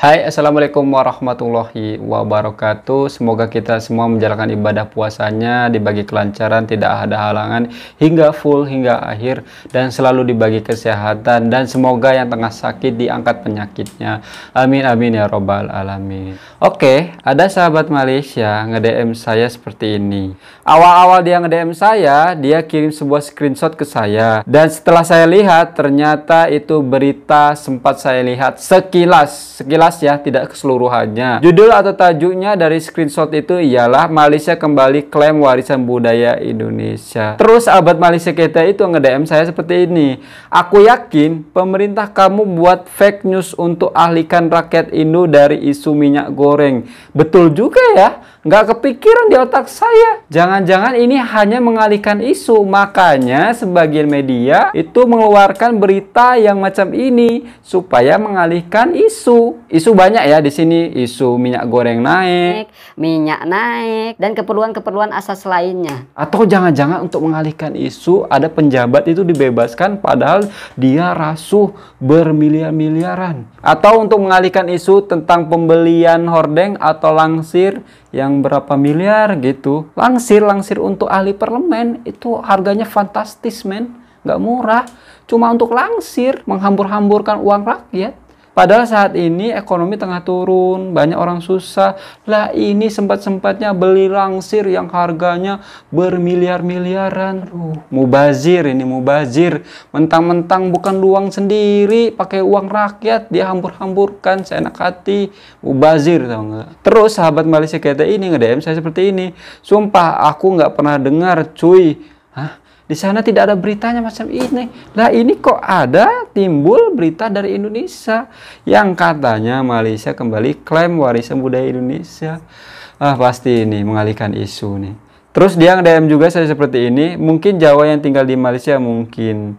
Hai, assalamualaikum warahmatullahi wabarakatuh. Semoga kita semua menjalankan ibadah puasanya dibagi kelancaran, tidak ada halangan hingga full hingga akhir, dan selalu dibagi kesehatan, dan semoga yang tengah sakit diangkat penyakitnya. Amin amin ya robbal alamin. Oke, ada sahabat Malaysia nge-DM saya seperti ini. Awal-awal dia nge-DM saya, dia kirim sebuah screenshot ke saya, dan setelah saya lihat ternyata itu berita sempat saya lihat sekilas ya, tidak keseluruhannya. Judul atau tajuknya dari screenshot itu ialah Malaysia kembali klaim warisan budaya Indonesia. Terus sahabat Malaysia kita itu nge-DM saya seperti ini. Aku yakin pemerintah kamu buat fake news untuk alihkan rakyat Indo dari isu minyak goreng. Betul juga ya, nggak kepikiran di otak saya. Jangan-jangan ini hanya mengalihkan isu, makanya sebagian media itu mengeluarkan berita yang macam ini supaya mengalihkan isu. Isu banyak ya di sini, isu minyak goreng naik, minyak naik, dan keperluan-keperluan asas lainnya. Atau jangan-jangan untuk mengalihkan isu ada penjabat itu dibebaskan padahal dia rasuh bermiliar-miliaran. Atau untuk mengalihkan isu tentang pembelian hordeng atau langsir yang berapa miliar gitu. Langsir untuk ahli parlemen itu harganya fantastis men, nggak murah. Cuma untuk langsir menghambur-hamburkan uang rakyat. Padahal saat ini ekonomi tengah turun, banyak orang susah. Lah ini sempat-sempatnya beli langsir yang harganya bermiliar-miliaran. Mubazir ini, mubazir. Mentang-mentang bukan uang sendiri, pakai uang rakyat, dia hambur-hamburkan seenak hati. Mubazir, tau nggak? Terus sahabat Malaysia kita ini nge-DM saya seperti ini. Sumpah aku nggak pernah dengar cuy. Hah? Di sana tidak ada beritanya macam ini. Lah ini kok ada timbul berita dari Indonesia yang katanya Malaysia kembali klaim warisan budaya Indonesia. Pasti ini mengalihkan isu nih. Terus dia nge-DM juga saya seperti ini. Mungkin Jawa yang tinggal di Malaysia mungkin.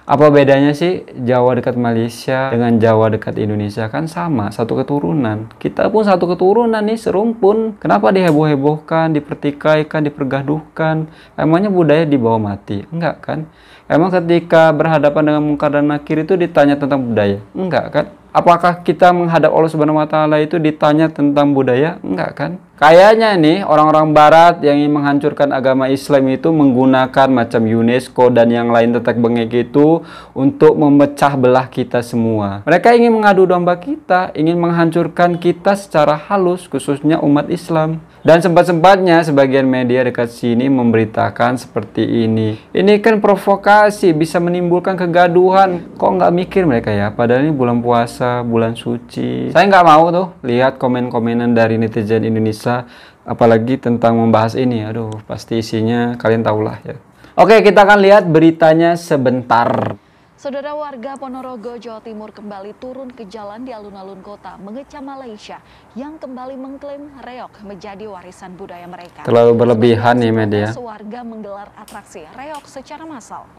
Apa bedanya sih Jawa dekat Malaysia dengan Jawa dekat Indonesia? Kan sama, satu keturunan. Kita pun satu keturunan nih, serumpun. Kenapa diheboh-hebohkan, dipertikaikan, dipergaduhkan? Emangnya budaya dibawa mati? Enggak kan? Emang ketika berhadapan dengan Munkar dan Nakir itu ditanya tentang budaya? Enggak kan? Apakah kita menghadap Allah Subhanahu wa Ta'ala itu ditanya tentang budaya? Enggak kan? Kayaknya nih orang-orang barat yang ingin menghancurkan agama Islam itu menggunakan macam UNESCO dan yang lain tetek bengek itu untuk memecah belah kita semua. Mereka ingin mengadu domba kita, ingin menghancurkan kita secara halus, khususnya umat Islam. Dan sempat-sempatnya sebagian media dekat sini memberitakan seperti ini. Ini kan provokasi, bisa menimbulkan kegaduhan. Kok nggak mikir mereka ya? Padahal ini bulan puasa, bulan suci. Saya nggak mau tuh lihat komen-komenan dari netizen Indonesia, apalagi tentang membahas ini. Aduh, pasti isinya kalian tahulah ya. Oke, kita akan lihat beritanya sebentar. Saudara, warga Ponorogo, Jawa Timur kembali turun ke jalan di alun-alun kota mengecam Malaysia yang kembali mengklaim reog menjadi warisan budaya mereka. Terlalu berlebihan nih media. Warga menggelar atraksi reog secara massal.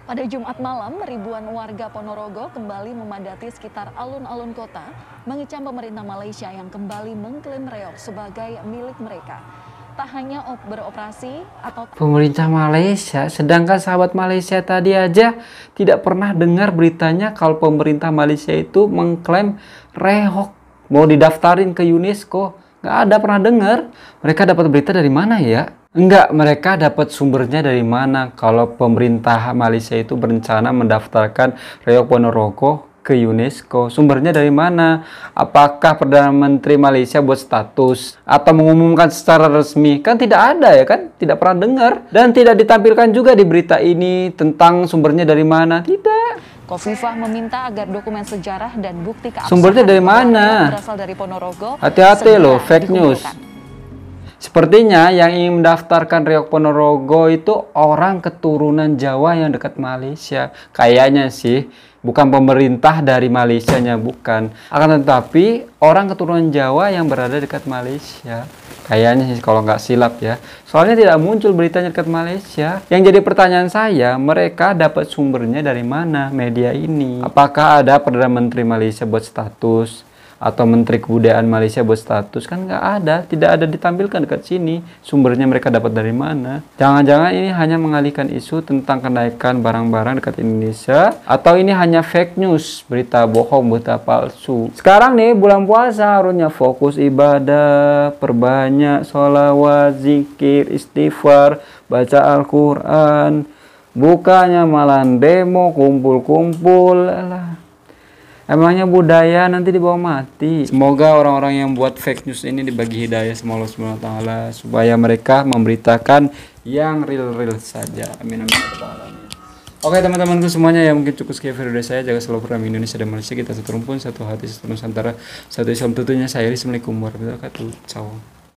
Pada Jumat malam, ribuan warga Ponorogo kembali memadati sekitar alun-alun kota, mengecam pemerintah Malaysia yang kembali mengklaim reog sebagai milik mereka. Tak hanya beroperasi atau... Pemerintah Malaysia, sedangkan sahabat Malaysia tadi aja tidak pernah dengar beritanya kalau pemerintah Malaysia itu mengklaim reog mau didaftarin ke UNESCO. Nggak ada pernah dengar. Mereka dapat berita dari mana ya? Enggak, mereka dapat sumbernya dari mana kalau pemerintah Malaysia itu berencana mendaftarkan reog Ponorogo ke UNESCO? Sumbernya dari mana? Apakah Perdana Menteri Malaysia buat status atau mengumumkan secara resmi? Kan tidak ada ya kan? Tidak pernah dengar. Dan tidak ditampilkan juga di berita ini tentang sumbernya dari mana. Tidak. Khofifah meminta agar dokumen sejarah dan bukti keabsahan sumbernya dari mana? Berasal dari Ponorogo. Hati-hati loh, fake news. Sepertinya yang ingin mendaftarkan reog Ponorogo itu orang keturunan Jawa yang dekat Malaysia. Kayaknya sih bukan pemerintah dari Malaysianya, bukan. Akan tetapi orang keturunan Jawa yang berada dekat Malaysia. Kayaknya sih kalau nggak silap ya. Soalnya tidak muncul beritanya dekat Malaysia. Yang jadi pertanyaan saya, mereka dapat sumbernya dari mana media ini? Apakah ada Perdana Menteri Malaysia buat status? Atau Menteri Kebudayaan Malaysia buat status? Kan nggak ada, tidak ada ditampilkan dekat sini. Sumbernya mereka dapat dari mana? Jangan-jangan ini hanya mengalihkan isu tentang kenaikan barang-barang dekat Indonesia, atau ini hanya fake news, berita bohong, berita palsu. Sekarang nih bulan puasa harusnya fokus ibadah, perbanyak sholawat, zikir, istighfar, baca Al-Quran. Bukannya malah demo, kumpul-kumpul lah. Emangnya budaya nanti dibawa mati. Semoga orang-orang yang buat fake news ini dibagi hidayah sama Allah Subhanahu wa taala supaya mereka memberitakan yang real-real saja. Amin amin ya rabbal alamin. Oke teman-temanku semuanya, ya mungkin cukup sekian video dari saya. Jaga selalu program Indonesia dan Malaysia, kita satu rumpun, satu hati, satu nusantara, satu Islam tentunya. Saya Assalamualaikum warahmatullahi wabarakatuh. Ciao.